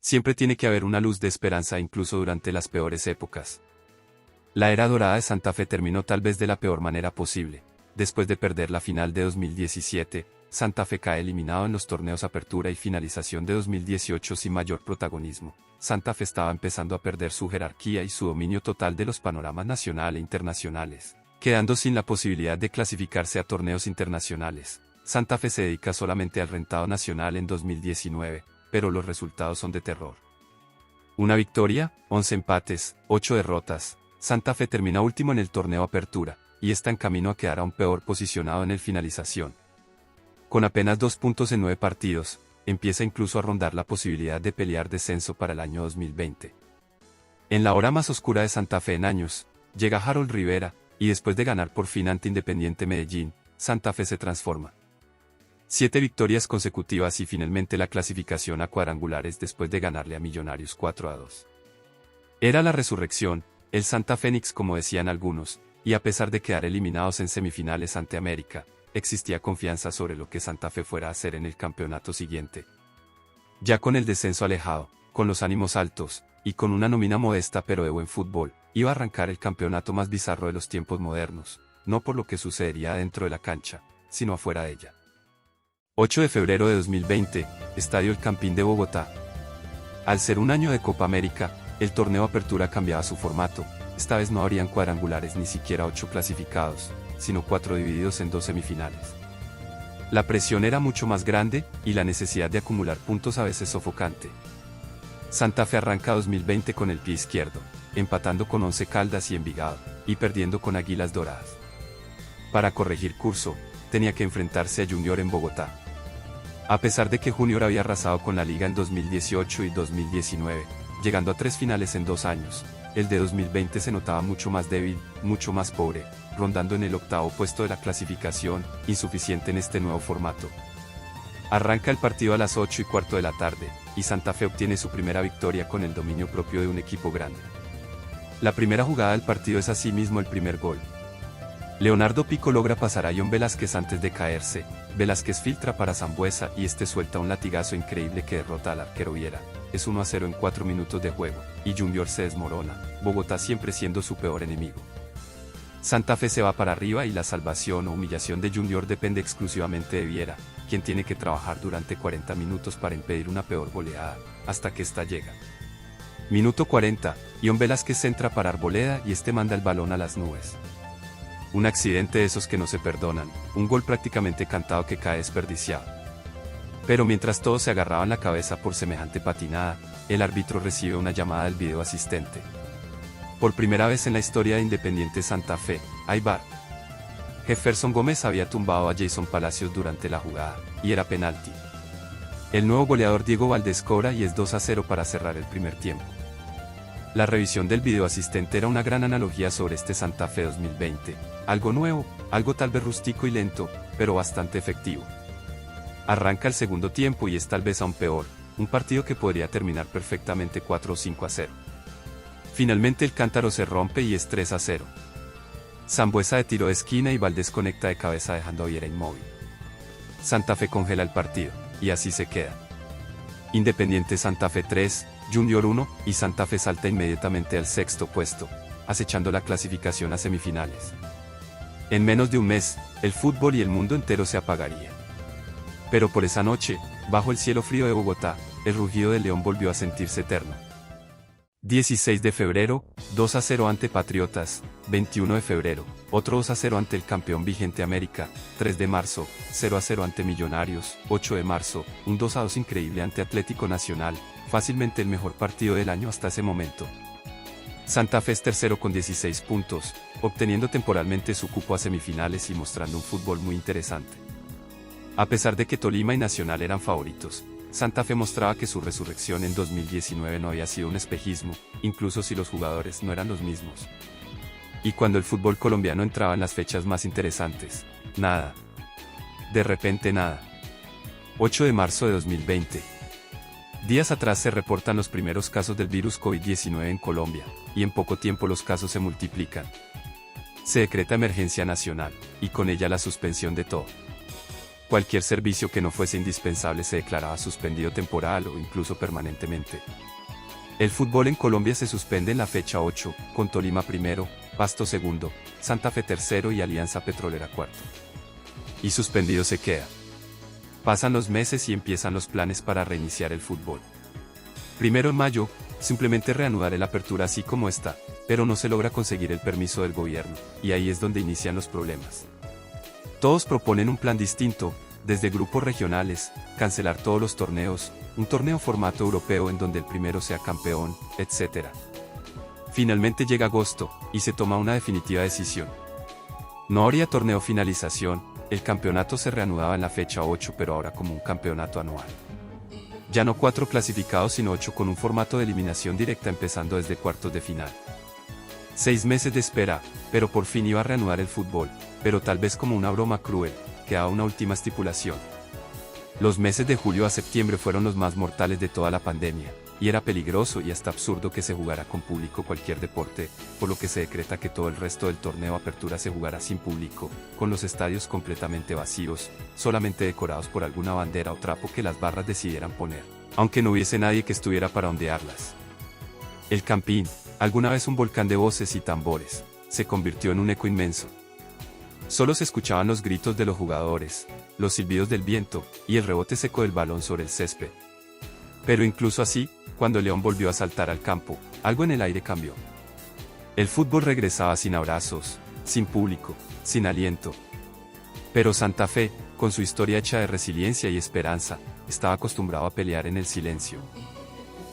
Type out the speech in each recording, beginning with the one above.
Siempre tiene que haber una luz de esperanza incluso durante las peores épocas. La era dorada de Santa Fe terminó tal vez de la peor manera posible. Después de perder la final de 2017, Santa Fe cae eliminado en los torneos Apertura y Finalización de 2018 sin mayor protagonismo. Santa Fe estaba empezando a perder su jerarquía y su dominio total de los panoramas nacional e internacionales, quedando sin la posibilidad de clasificarse a torneos internacionales. Santa Fe se dedica solamente al rentado nacional en 2019, pero los resultados son de terror. Una victoria, 11 empates, 8 derrotas. Santa Fe termina último en el torneo Apertura, y está en camino a quedar aún peor posicionado en el Finalización. Con apenas 2 puntos en 9 partidos, empieza incluso a rondar la posibilidad de pelear descenso para el año 2020. En la hora más oscura de Santa Fe en años, llega Harold Rivera, y después de ganar por fin ante Independiente Medellín, Santa Fe se transforma. 7 victorias consecutivas y finalmente la clasificación a cuadrangulares después de ganarle a Millonarios 4-2. Era la resurrección, el Santa Fénix como decían algunos, y a pesar de quedar eliminados en semifinales ante América, existía confianza sobre lo que Santa Fe fuera a hacer en el campeonato siguiente. Ya con el descenso alejado, con los ánimos altos, y con una nómina modesta pero de buen fútbol, iba a arrancar el campeonato más bizarro de los tiempos modernos, no por lo que sucedería dentro de la cancha, sino afuera de ella. 8 de febrero de 2020, Estadio El Campín de Bogotá. Al ser un año de Copa América, el torneo Apertura cambiaba su formato. Esta vez no habrían cuadrangulares ni siquiera 8 clasificados, sino 4 divididos en 2 semifinales. La presión era mucho más grande, y la necesidad de acumular puntos a veces sofocante. Santa Fe arranca 2020 con el pie izquierdo, empatando con Once Caldas y Envigado, y perdiendo con Águilas Doradas. Para corregir curso, tenía que enfrentarse a Junior en Bogotá. A pesar de que Junior había arrasado con la liga en 2018 y 2019, llegando a 3 finales en 2 años, el de 2020 se notaba mucho más débil, mucho más pobre, rondando en el 8º puesto de la clasificación, insuficiente en este nuevo formato. Arranca el partido a las 8:15 de la tarde, y Santa Fe obtiene su primera victoria con el dominio propio de un equipo grande. La primera jugada del partido es asimismo el primer gol. Leonardo Pico logra pasar a John Velázquez antes de caerse. Velázquez filtra para Sambueza y este suelta un latigazo increíble que derrota al arquero Viera. Es 1-0 en 4 minutos de juego, y Junior se desmorona, Bogotá siempre siendo su peor enemigo. Santa Fe se va para arriba y la salvación o humillación de Junior depende exclusivamente de Viera, quien tiene que trabajar durante 40 minutos para impedir una peor goleada, hasta que esta llega. Minuto 40, John Velázquez entra para Arboleda y este manda el balón a las nubes. Un accidente de esos que no se perdonan, un gol prácticamente cantado que cae desperdiciado. Pero mientras todos se agarraban la cabeza por semejante patinada, el árbitro recibe una llamada del video asistente. Por primera vez en la historia de Independiente Santa Fe, hay VAR. Jefferson Gómez había tumbado a Jason Palacios durante la jugada, y era penalti. El nuevo goleador Diego Valdés cobra y es 2-0 para cerrar el primer tiempo. La revisión del video asistente era una gran analogía sobre este Santa Fe 2020, algo nuevo, algo tal vez rústico y lento, pero bastante efectivo. Arranca el segundo tiempo y es tal vez aún peor, un partido que podría terminar perfectamente 4 o 5-0. Finalmente el cántaro se rompe y es 3-0. Sambueza de tiro de esquina y Valdés conecta de cabeza dejando a Viera inmóvil. Santa Fe congela el partido, y así se queda. Independiente Santa Fe 3, Junior 1, y Santa Fe salta inmediatamente al 6º puesto, acechando la clasificación a semifinales. En menos de un mes, el fútbol y el mundo entero se apagarían. Pero por esa noche, bajo el cielo frío de Bogotá, el rugido del león volvió a sentirse eterno. 16 de febrero, 2-0 ante Patriotas. 21 de febrero, otro 2-0 ante el campeón vigente América. 3 de marzo, 0-0 ante Millonarios. 8 de marzo, un 2-2 increíble ante Atlético Nacional, fácilmente el mejor partido del año hasta ese momento. Santa Fe es tercero con 16 puntos, obteniendo temporalmente su cupo a semifinales y mostrando un fútbol muy interesante. A pesar de que Tolima y Nacional eran favoritos, Santa Fe mostraba que su resurrección en 2019 no había sido un espejismo, incluso si los jugadores no eran los mismos. Y cuando el fútbol colombiano entraba en las fechas más interesantes, nada. De repente nada. 8 de marzo de 2020. Días atrás se reportan los primeros casos del virus COVID-19 en Colombia, y en poco tiempo los casos se multiplican. Se decreta emergencia nacional, y con ella la suspensión de todo. Cualquier servicio que no fuese indispensable se declaraba suspendido temporal o incluso permanentemente. El fútbol en Colombia se suspende en la fecha 8, con Tolima primero, Pasto segundo, Santa Fe tercero y Alianza Petrolera cuarto. Y suspendido se queda. Pasan los meses y empiezan los planes para reiniciar el fútbol. Primero en mayo, simplemente reanudar la apertura así como está, pero no se logra conseguir el permiso del gobierno, y ahí es donde inician los problemas. Todos proponen un plan distinto, desde grupos regionales, cancelar todos los torneos, un torneo formato europeo en donde el primero sea campeón, etc. Finalmente llega agosto, y se toma una definitiva decisión. No habría torneo finalización, el campeonato se reanudaba en la fecha 8 pero ahora como un campeonato anual. Ya no 4 clasificados sino 8 con un formato de eliminación directa empezando desde cuartos de final. 6 meses de espera, pero por fin iba a reanudar el fútbol, pero tal vez como una broma cruel, quedaba una última estipulación. Los meses de julio a septiembre fueron los más mortales de toda la pandemia, y era peligroso y hasta absurdo que se jugara con público cualquier deporte, por lo que se decreta que todo el resto del torneo Apertura se jugará sin público, con los estadios completamente vacíos, solamente decorados por alguna bandera o trapo que las barras decidieran poner, aunque no hubiese nadie que estuviera para ondearlas. El Campín, alguna vez un volcán de voces y tambores, se convirtió en un eco inmenso. Solo se escuchaban los gritos de los jugadores, los silbidos del viento, y el rebote seco del balón sobre el césped. Pero incluso así, cuando León volvió a saltar al campo, algo en el aire cambió. El fútbol regresaba sin abrazos, sin público, sin aliento. Pero Santa Fe, con su historia hecha de resiliencia y esperanza, estaba acostumbrado a pelear en el silencio.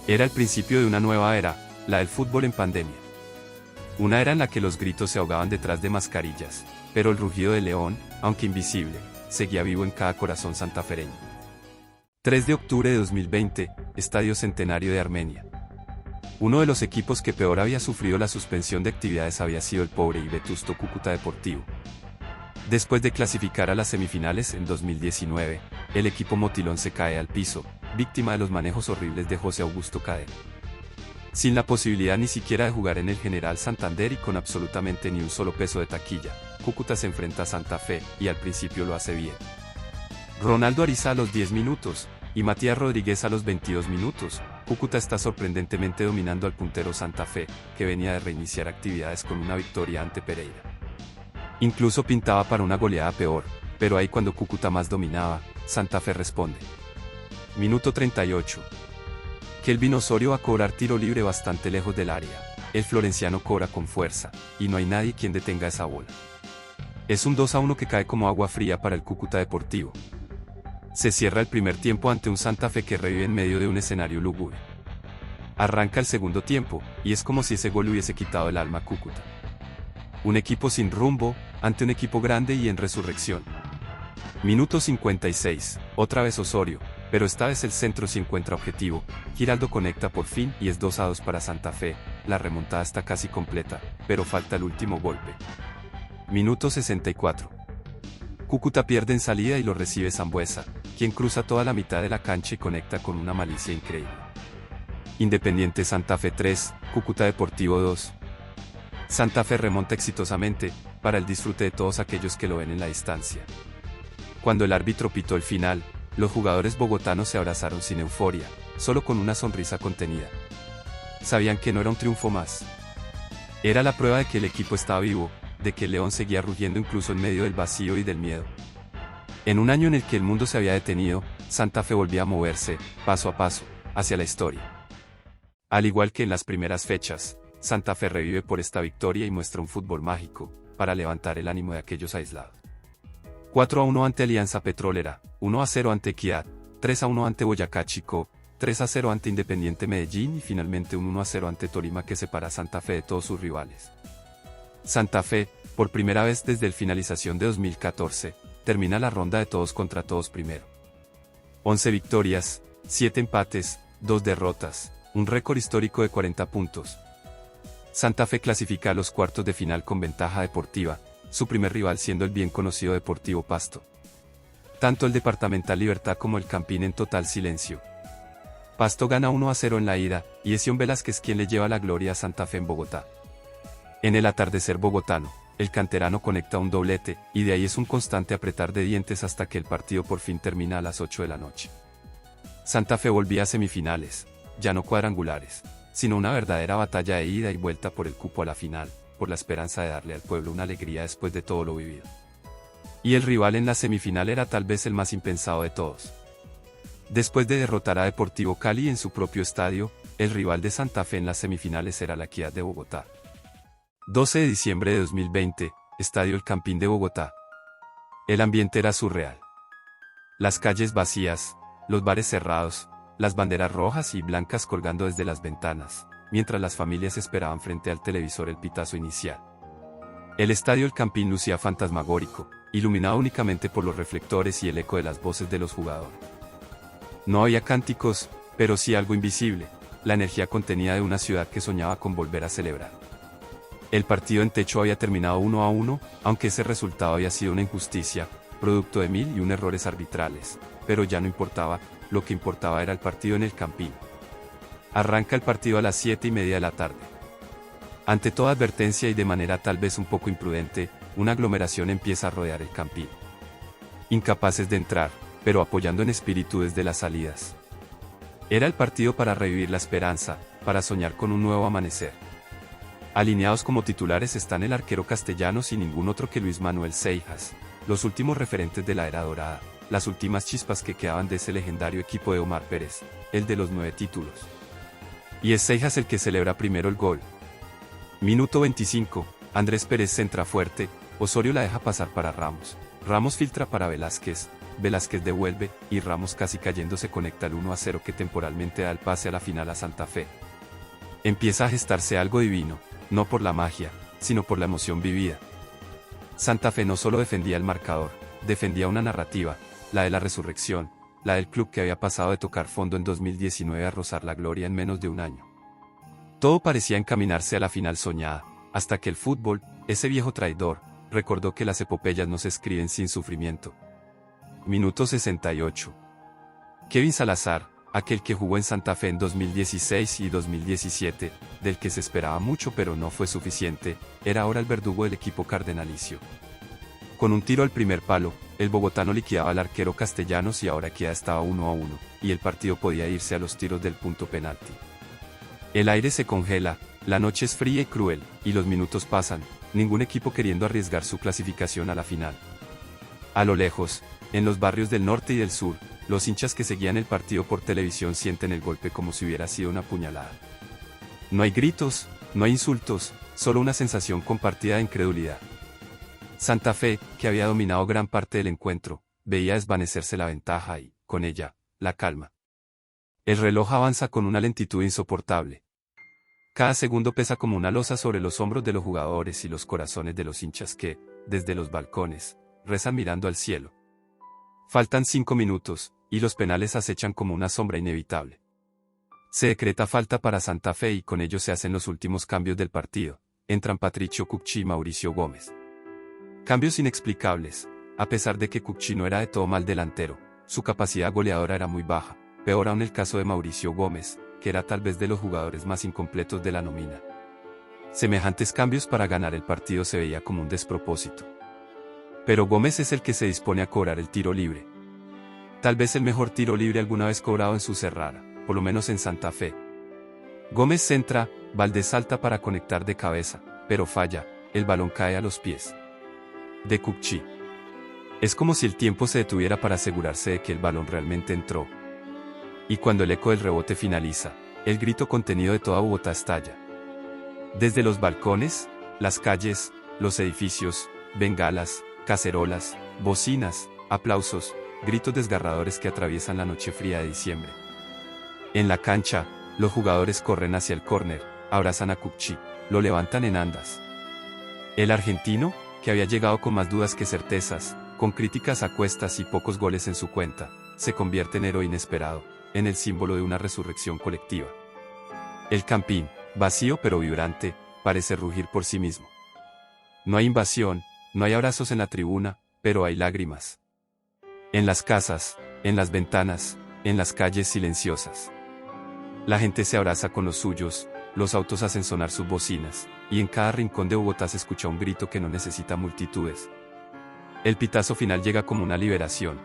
Era el principio de una nueva era, la del fútbol en pandemia. Una era en la que los gritos se ahogaban detrás de mascarillas, pero el rugido de León, aunque invisible, seguía vivo en cada corazón santafereño. 3 de octubre de 2020, Estadio Centenario de Armenia. Uno de los equipos que peor había sufrido la suspensión de actividades había sido el pobre y vetusto Cúcuta Deportivo. Después de clasificar a las semifinales en 2019, el equipo motilón se cae al piso, víctima de los manejos horribles de José Augusto Cadena. Sin la posibilidad ni siquiera de jugar en el General Santander y con absolutamente ni un solo peso de taquilla, Cúcuta se enfrenta a Santa Fe, y al principio lo hace bien. Ronaldo Ariza a los 10 minutos, y Matías Rodríguez a los 22 minutos, Cúcuta está sorprendentemente dominando al puntero Santa Fe, que venía de reiniciar actividades con una victoria ante Pereira. Incluso pintaba para una goleada peor, pero ahí cuando Cúcuta más dominaba, Santa Fe responde. Minuto 38. Kelvin Osorio va a cobrar tiro libre bastante lejos del área, el florenciano cobra con fuerza, y no hay nadie quien detenga esa bola. Es un 2-1 que cae como agua fría para el Cúcuta Deportivo. Se cierra el primer tiempo ante un Santa Fe que revive en medio de un escenario lúgubre. Arranca el segundo tiempo, y es como si ese gol hubiese quitado el alma a Cúcuta. Un equipo sin rumbo, ante un equipo grande y en resurrección. Minuto 56, otra vez Osorio, pero esta vez el centro se encuentra objetivo, Giraldo conecta por fin y es 2-2 para Santa Fe, la remontada está casi completa, pero falta el último golpe. Minuto 64. Cúcuta pierde en salida y lo recibe Sambueza, quien cruza toda la mitad de la cancha y conecta con una malicia increíble. Independiente Santa Fe 3, Cúcuta Deportivo 2. Santa Fe remonta exitosamente, para el disfrute de todos aquellos que lo ven en la distancia. Cuando el árbitro pitó el final, los jugadores bogotanos se abrazaron sin euforia, solo con una sonrisa contenida. Sabían que no era un triunfo más. Era la prueba de que el equipo estaba vivo, de que el León seguía rugiendo incluso en medio del vacío y del miedo. En un año en el que el mundo se había detenido, Santa Fe volvía a moverse, paso a paso, hacia la historia. Al igual que en las primeras fechas, Santa Fe revive por esta victoria y muestra un fútbol mágico, para levantar el ánimo de aquellos aislados. 4-1 ante Alianza Petrolera, 1-0 ante Equidad, 3-1 ante Boyacá Chicó, 3-0 ante Independiente Medellín y finalmente un 1-0 ante Tolima que separa a Santa Fe de todos sus rivales. Santa Fe, por primera vez desde la finalización de 2014, termina la ronda de todos contra todos primero. 11 victorias, 7 empates, 2 derrotas, un récord histórico de 40 puntos. Santa Fe clasifica a los cuartos de final con ventaja deportiva, su primer rival siendo el bien conocido Deportivo Pasto. Tanto el Departamental Libertad como el Campín en total silencio. Pasto gana 1-0 en la ida, y es Ion Velázquez quien le lleva la gloria a Santa Fe en Bogotá. En el atardecer bogotano, el canterano conecta un doblete, y de ahí es un constante apretar de dientes hasta que el partido por fin termina a las 8 de la noche. Santa Fe volvía a semifinales, ya no cuadrangulares, sino una verdadera batalla de ida y vuelta por el cupo a la final, por la esperanza de darle al pueblo una alegría después de todo lo vivido. Y el rival en la semifinal era tal vez el más impensado de todos. Después de derrotar a Deportivo Cali en su propio estadio, el rival de Santa Fe en las semifinales era la Equidad de Bogotá. 12 de diciembre de 2020, Estadio El Campín de Bogotá. El ambiente era surreal. Las calles vacías, los bares cerrados, las banderas rojas y blancas colgando desde las ventanas, mientras las familias esperaban frente al televisor el pitazo inicial. El Estadio El Campín lucía fantasmagórico, iluminado únicamente por los reflectores y el eco de las voces de los jugadores. No había cánticos, pero sí algo invisible, la energía contenida de una ciudad que soñaba con volver a celebrar. El partido en techo había terminado 1-1, aunque ese resultado había sido una injusticia, producto de 1001 errores arbitrales, pero ya no importaba, lo que importaba era el partido en el Campín. Arranca el partido a las 7:30 de la tarde. Ante toda advertencia y de manera tal vez un poco imprudente, una aglomeración empieza a rodear el Campín. Incapaces de entrar, pero apoyando en espíritu desde las salidas. Era el partido para revivir la esperanza, para soñar con un nuevo amanecer. Alineados como titulares están el arquero Castellanos y ningún otro que Luis Manuel Seijas, los últimos referentes de la era dorada, las últimas chispas que quedaban de ese legendario equipo de Omar Pérez, el de los 9 títulos. Y es Seijas el que celebra primero el gol. Minuto 25, Andrés Pérez centra fuerte, Osorio la deja pasar para Ramos, Ramos filtra para Velázquez, Velázquez devuelve, y Ramos casi cayendo se conecta al 1-0 que temporalmente da el pase a la final a Santa Fe. Empieza a gestarse algo divino, no por la magia, sino por la emoción vivida. Santa Fe no solo defendía el marcador, defendía una narrativa, la de la resurrección, la del club que había pasado de tocar fondo en 2019 a rozar la gloria en menos de un año. Todo parecía encaminarse a la final soñada, hasta que el fútbol, ese viejo traidor, recordó que las epopeyas no se escriben sin sufrimiento. Minuto 68. Kevin Salazar, aquel que jugó en Santa Fe en 2016 y 2017, del que se esperaba mucho pero no fue suficiente, era ahora el verdugo del equipo cardenalicio. Con un tiro al primer palo, el bogotano liquidaba al arquero Castellanos y ahora Equidad estaba 1-1, y el partido podía irse a los tiros del punto penalti. El aire se congela, la noche es fría y cruel, y los minutos pasan, ningún equipo queriendo arriesgar su clasificación a la final. A lo lejos, en los barrios del norte y del sur, los hinchas que seguían el partido por televisión sienten el golpe como si hubiera sido una puñalada. No hay gritos, no hay insultos, solo una sensación compartida de incredulidad. Santa Fe, que había dominado gran parte del encuentro, veía desvanecerse la ventaja y, con ella, la calma. El reloj avanza con una lentitud insoportable. Cada segundo pesa como una losa sobre los hombros de los jugadores y los corazones de los hinchas que, desde los balcones, rezan mirando al cielo. Faltan 5 minutos, y los penales acechan como una sombra inevitable. Se decreta falta para Santa Fe y con ello se hacen los últimos cambios del partido. Entran Patricio Cucchi y Mauricio Gómez. Cambios inexplicables, a pesar de que Cucchi no era de todo mal delantero, su capacidad goleadora era muy baja, peor aún el caso de Mauricio Gómez, que era tal vez de los jugadores más incompletos de la nómina. Semejantes cambios para ganar el partido se veía como un despropósito. Pero Gómez es el que se dispone a cobrar el tiro libre. Tal vez el mejor tiro libre alguna vez cobrado en su Cerrara, por lo menos en Santa Fe. Gómez centra, Valdés salta para conectar de cabeza, pero falla, el balón cae a los pies de Cucchi. Es como si el tiempo se detuviera para asegurarse de que el balón realmente entró. Y cuando el eco del rebote finaliza, el grito contenido de toda Bogotá estalla. Desde los balcones, las calles, los edificios, bengalas, cacerolas, bocinas, aplausos, gritos desgarradores que atraviesan la noche fría de diciembre. En la cancha, los jugadores corren hacia el córner, abrazan a Cucchi, lo levantan en andas. El argentino, que había llegado con más dudas que certezas, con críticas a cuestas y pocos goles en su cuenta, se convierte en héroe inesperado, en el símbolo de una resurrección colectiva. El Campín, vacío pero vibrante, parece rugir por sí mismo. No hay invasión, no hay abrazos en la tribuna, pero hay lágrimas. En las casas, en las ventanas, en las calles silenciosas. La gente se abraza con los suyos, los autos hacen sonar sus bocinas, y en cada rincón de Bogotá se escucha un grito que no necesita multitudes. El pitazo final llega como una liberación.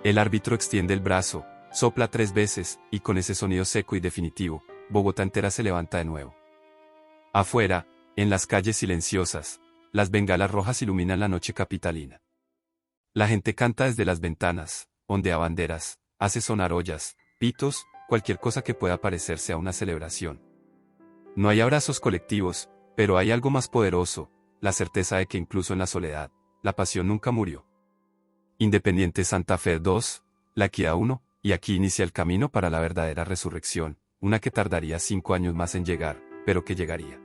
El árbitro extiende el brazo, sopla 3 veces, y con ese sonido seco y definitivo, Bogotá entera se levanta de nuevo. Afuera, en las calles silenciosas, las bengalas rojas iluminan la noche capitalina. La gente canta desde las ventanas, ondea banderas, hace sonar ollas, pitos, cualquier cosa que pueda parecerse a una celebración. No hay abrazos colectivos, pero hay algo más poderoso, la certeza de que incluso en la soledad, la pasión nunca murió. Independiente Santa Fe 2, La Equidad 1, y aquí inicia el camino para la verdadera resurrección, una que tardaría 5 años más en llegar, pero que llegaría.